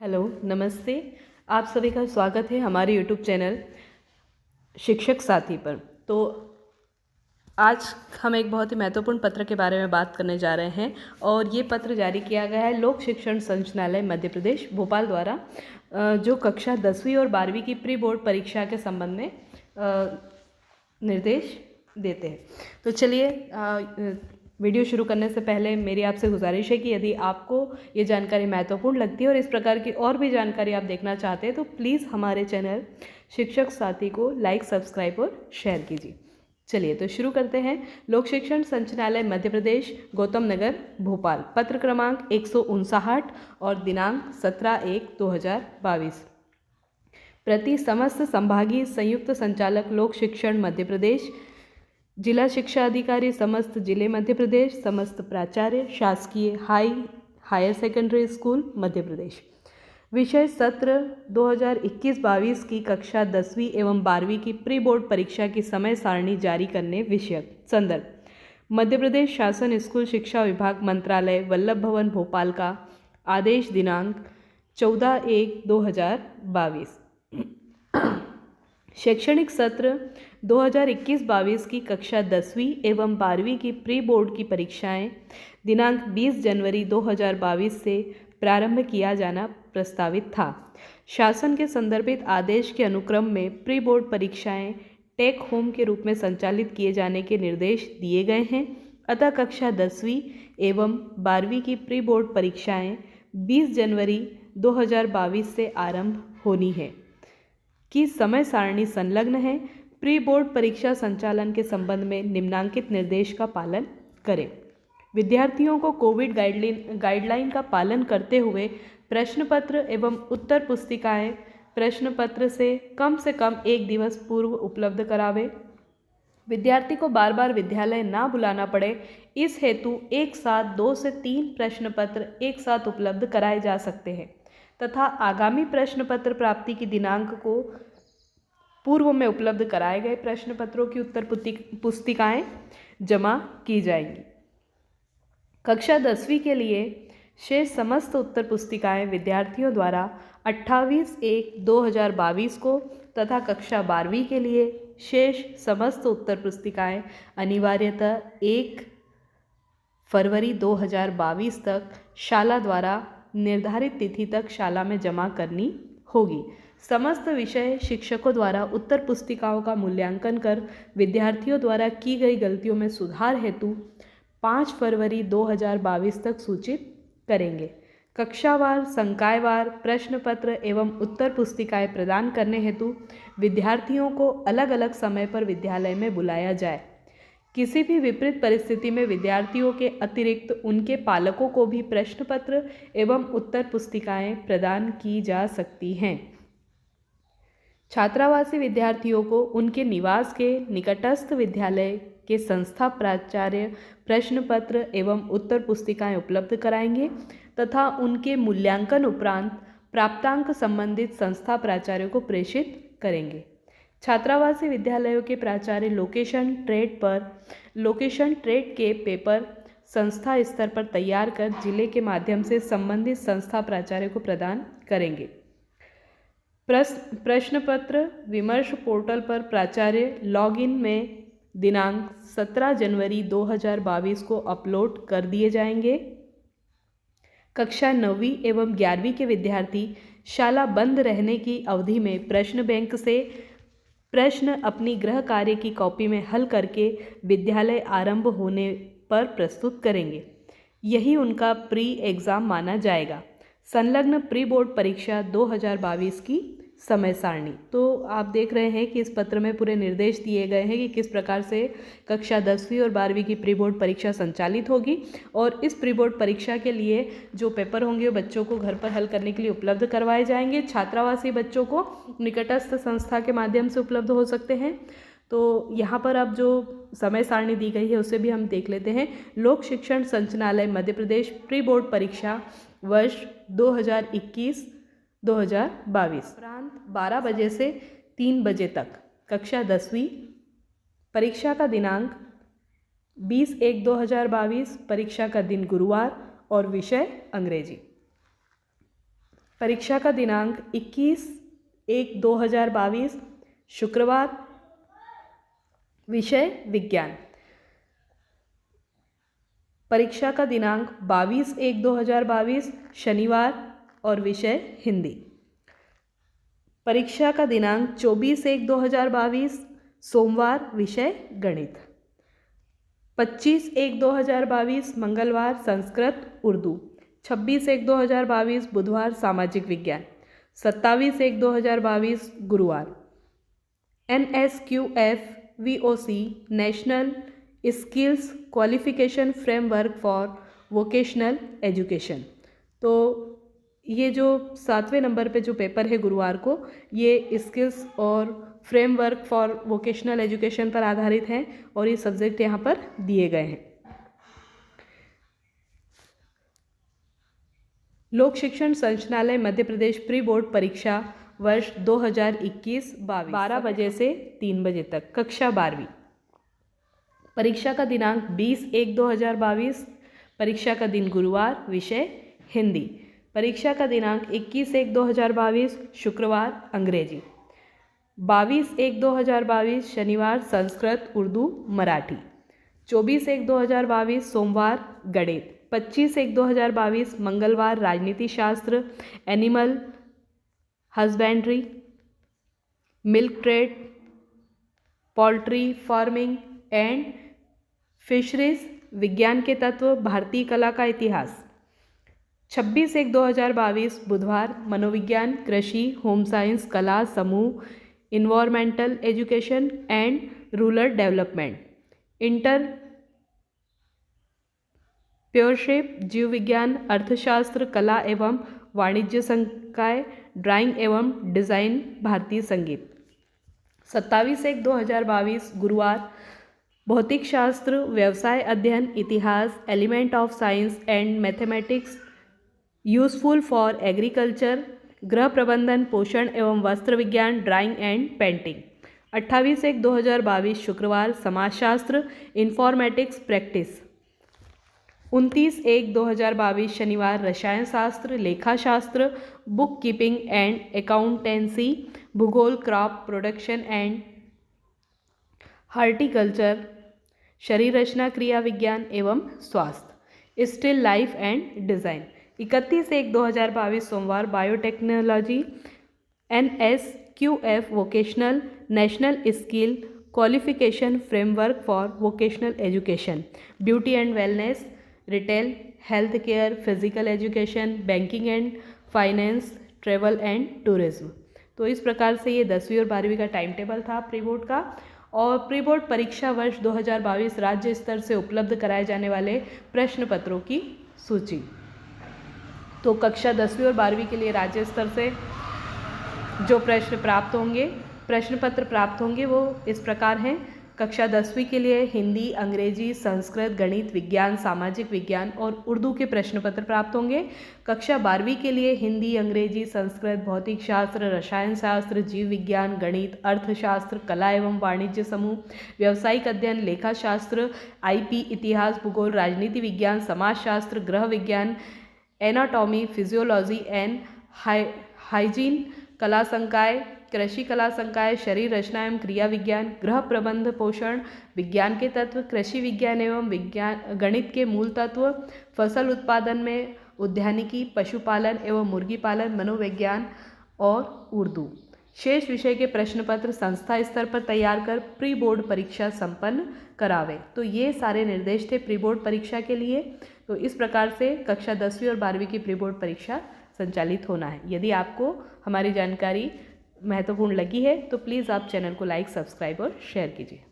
Hello, नमस्ते। आप सभी का स्वागत है हमारे यूट्यूब चैनल शिक्षक साथी पर। तो आज हम एक बहुत ही महत्वपूर्ण पत्र के बारे में बात करने जा रहे हैं और ये पत्र जारी किया गया है लोक शिक्षण संचालय मध्य प्रदेश भोपाल द्वारा, जो कक्षा 10वीं और 12वीं की प्री बोर्ड परीक्षा के संबंध में निर्देश देते हैं। तो चलिए, वीडियो शुरू करने से पहले मेरी आपसे गुजारिश है कि यदि आपको ये जानकारी महत्वपूर्ण लगती है और इस प्रकार की और भी जानकारी आप देखना चाहते हैं तो प्लीज़ हमारे चैनल शिक्षक साथी को लाइक, सब्सक्राइब और शेयर कीजिए। चलिए तो शुरू करते हैं। लोक शिक्षण संचालय मध्य प्रदेश, गौतम नगर, भोपाल। पत्र क्रमांक 159 और दिनांक 17/1/2022। प्रति समस्त संभागीय संयुक्त संचालक लोक शिक्षण मध्य प्रदेश, जिला शिक्षा अधिकारी समस्त जिले मध्य प्रदेश, समस्त प्राचार्य शासकीय higher secondary school Madhya Pradesh. विषय सत्र 2021-22 की कक्षा 10वीं एवं 12वीं की प्री बोर्ड परीक्षा की समय सारणी जारी करने विषयक। संदर्भ: मध्य प्रदेश शासन स्कूल शिक्षा विभाग मंत्रालय वल्लभ भवन भोपाल का आदेश दिनांक 14/1/2022। शैक्षणिक सत्र 2021-22 की कक्षा 10वीं एवं 12वीं की प्री बोर्ड की परीक्षाएं दिनांक 20 जनवरी 2022 से प्रारंभ किया जाना प्रस्तावित था। शासन के संदर्भित आदेश के अनुक्रम में प्री बोर्ड परीक्षाएं टेक होम के रूप में संचालित किए जाने के निर्देश दिए गए हैं। अतः कक्षा 10वीं एवं 12वीं की प्री बोर्ड परीक्षाएं 20 जनवरी 2022 से आरंभ होनी है की समय सारणी संलग्न है। प्री बोर्ड परीक्षा संचालन के संबंध में निम्नांकित निर्देश का पालन करें। विद्यार्थियों को कोविड गाइडलाइन का पालन करते हुए प्रश्न पत्र एवं उत्तर पुस्तिकाएं प्रश्न पत्र से कम 1 दिवस पूर्व उपलब्ध करावें। विद्यार्थी को बार बार विद्यालय ना बुलाना पड़े, इस हेतु एक साथ 2 से 3 प्रश्न पत्र एक साथ उपलब्ध कराए जा सकते हैं तथा आगामी प्रश्न पत्र प्राप्ति की दिनांक को पूर्व में उपलब्ध कराए गए प्रश्न पत्रों की उत्तर पुस्तिकाएं जमा की जाएंगी। कक्षा 10वीं के लिए शेष समस्त उत्तर पुस्तिकाएं विद्यार्थियों द्वारा 28/1/2022 को तथा कक्षा 12वीं के लिए शेष समस्त उत्तर पुस्तिकाएं अनिवार्यतः 1 फरवरी 2022 तक शाला द्वारा निर्धारित तिथि तक शाला में जमा करनी होगी। समस्त विषय शिक्षकों द्वारा उत्तर पुस्तिकाओं का मूल्यांकन कर विद्यार्थियों द्वारा की गई गलतियों में सुधार हेतु 5 फरवरी 2022 तक सूचित करेंगे। कक्षावार, संकायवार प्रश्न पत्र एवं उत्तर पुस्तिकाएं प्रदान करने हेतु विद्यार्थियों को अलग अलग समय पर विद्यालय में बुलाया जाए। किसी भी विपरीत परिस्थिति में विद्यार्थियों के अतिरिक्त उनके पालकों को भी प्रश्न पत्र एवं उत्तर पुस्तिकाएं प्रदान की जा सकती हैं। छात्रावासी विद्यार्थियों को उनके निवास के निकटस्थ विद्यालय के संस्था प्राचार्य प्रश्न पत्र एवं उत्तर पुस्तिकाएं उपलब्ध कराएंगे तथा उनके मूल्यांकन उपरांत प्राप्तांक संबंधित संस्था प्राचार्यों को प्रेषित करेंगे। छात्रावासी विद्यालयों के प्राचार्य लोकेशन ट्रेड के पेपर संस्था स्तर पर तैयार कर जिले के माध्यम से संबंधित संस्था प्राचार्य को प्रदान करेंगे। प्रश्न पत्र विमर्श पोर्टल पर प्राचार्य लॉगिन में दिनांक 17 जनवरी 2022 को अपलोड कर दिए जाएंगे। कक्षा 9वीं एवं 11वीं के विद्यार्थी शाला बंद रहने की अवधि में प्रश्न बैंक से प्रश्न अपनी गृह कार्य की कॉपी में हल करके विद्यालय आरंभ होने पर प्रस्तुत करेंगे। यही उनका प्री एग्ज़ाम माना जाएगा। संलग्न प्री बोर्ड परीक्षा 2022 की समय सारणी। तो आप देख रहे हैं कि इस पत्र में पूरे निर्देश दिए गए हैं कि किस प्रकार से कक्षा 10वीं और 12वीं की प्री बोर्ड परीक्षा संचालित होगी और इस प्री बोर्ड परीक्षा के लिए जो पेपर होंगे वो बच्चों को घर पर हल करने के लिए उपलब्ध करवाए जाएंगे। छात्रावासी बच्चों को निकटस्थ संस्था के माध्यम से उपलब्ध हो सकते हैं। तो यहाँ पर अब जो समय सारणी दी गई है उसे भी हम देख लेते हैं। लोक शिक्षण संचालय मध्य प्रदेश प्री बोर्ड परीक्षा वर्ष 2021-2022 उपरांत 12 बजे से 3 बजे तक। कक्षा 10वीं परीक्षा का दिनांक 20/1/2022, परीक्षा का दिन गुरुवार और विषय अंग्रेजी। परीक्षा का दिनांक 21/1/2022 शुक्रवार, विषय विज्ञान। परीक्षा का दिनांक 22/1/2022 शनिवार और विषय हिंदी। परीक्षा का दिनांक 24/1/2022 सोमवार, विषय गणित। 25/1/2022 मंगलवार, संस्कृत उर्दू। 26/1/2022 बुधवार, सामाजिक विज्ञान। 27/1/2022 गुरुवार। NSQF VOC national skills qualification framework for vocational education. तो ये जो 7वें नंबर पे जो पेपर है गुरुवार को, ये स्किल्स और फ्रेमवर्क फॉर वोकेशनल एजुकेशन पर आधारित हैं और ये सब्जेक्ट यहाँ पर दिए गए हैं। लोक शिक्षण संचालय मध्य प्रदेश प्री बोर्ड परीक्षा वर्ष 2021-22 12 बजे से 3 बजे तक, कक्षा 12वीं। परीक्षा का दिनांक 20/1/2022, परीक्षा का दिन गुरुवार, विषय हिंदी। परीक्षा का दिनांक 21/1/2022 शुक्रवार, अंग्रेजी। 22/1/2022 शनिवार, संस्कृत उर्दू मराठी। 24/1/2022 सोमवार, गणित। 25/1/2022 मंगलवार, राजनीति शास्त्र, animal husbandry, milk trade, poultry farming and fisheries, विज्ञान के तत्व, भारतीय कला का इतिहास। 26/1/2022 बुधवार, मनोविज्ञान, कृषि, होम साइंस, कला, समूह, environmental education and rural development, entrepreneurship, जीव विज्ञान, अर्थशास्त्र, कला एवं वाणिज्य संकाय, ड्राइंग एवं डिज़ाइन, भारतीय संगीत। 27/1/2022 गुरुवार, भौतिक शास्त्र, व्यवसाय अध्ययन, इतिहास, element of science and mathematics useful for agriculture, गृह प्रबंधन, पोषण एवं वस्त्र विज्ञान, ड्राइंग एंड पेंटिंग। 28/1/2022 शुक्रवार, समाजशास्त्र, इन्फॉर्मेटिक्स प्रैक्टिस। 29/1/2022 शनिवार, रसायन शास्त्र, लेखा शास्त्र, बुक कीपिंग एंड अकाउंटेंसी, भूगोल, क्रॉप प्रोडक्शन एंड हार्टिकल्चर, शरीर रचना, क्रिया विज्ञान एवं स्वास्थ्य, स्टिल लाइफ एंड डिज़ाइन। 31/1/2022 सोमवार, biotechnology, NSQF vocational national skill qualification framework for vocational education, beauty and wellness, retail, health care, physical education, banking and finance, travel and tourism. तो इस प्रकार से ये 10वीं और 12वीं का टाइम टेबल था प्री बोर्ड का। और प्री बोर्ड परीक्षा वर्ष 2022 राज्य स्तर से उपलब्ध कराए जाने वाले प्रश्न पत्रों की सूची। तो कक्षा 10वीं और 12वीं के लिए राज्य स्तर से जो प्रश्न पत्र प्राप्त होंगे वो इस प्रकार हैं। कक्षा 10वीं के लिए हिंदी, अंग्रेजी, संस्कृत, गणित, विज्ञान, सामाजिक विज्ञान और उर्दू के प्रश्न पत्र प्राप्त होंगे। कक्षा 12वीं के लिए हिंदी, अंग्रेजी, संस्कृत, भौतिक शास्त्र, रसायन शास्त्र, जीव विज्ञान, गणित, अर्थशास्त्र, कला एवं वाणिज्य समूह, व्यावसायिक अध्ययन, लेखा शास्त्र, IP, इतिहास, भूगोल, राजनीति विज्ञान, समाजशास्त्र, गृह विज्ञान, एनाटॉमी, फिजियोलॉजी एंड हाइजीन, कला संकाय, कृषि कला संकाय, शरीर रचना एवं क्रिया विज्ञान, गृह प्रबंध, पोषण, विज्ञान के तत्व, कृषि विज्ञान एवं गणित के मूल तत्व, फसल उत्पादन में उद्यानिकी, पशुपालन एवं मुर्गी पालन, मनोविज्ञान और उर्दू। शेष विषय के प्रश्न पत्र संस्था स्तर पर तैयार कर प्री बोर्ड परीक्षा संपन्न करावे। तो ये सारे निर्देश थे प्री बोर्ड परीक्षा के लिए। तो इस प्रकार से कक्षा 10वीं और 12वीं की प्री बोर्ड परीक्षा संचालित होना है। यदि आपको हमारी जानकारी महत्वपूर्ण लगी है तो प्लीज़ आप चैनल को लाइक, सब्सक्राइब और शेयर कीजिए।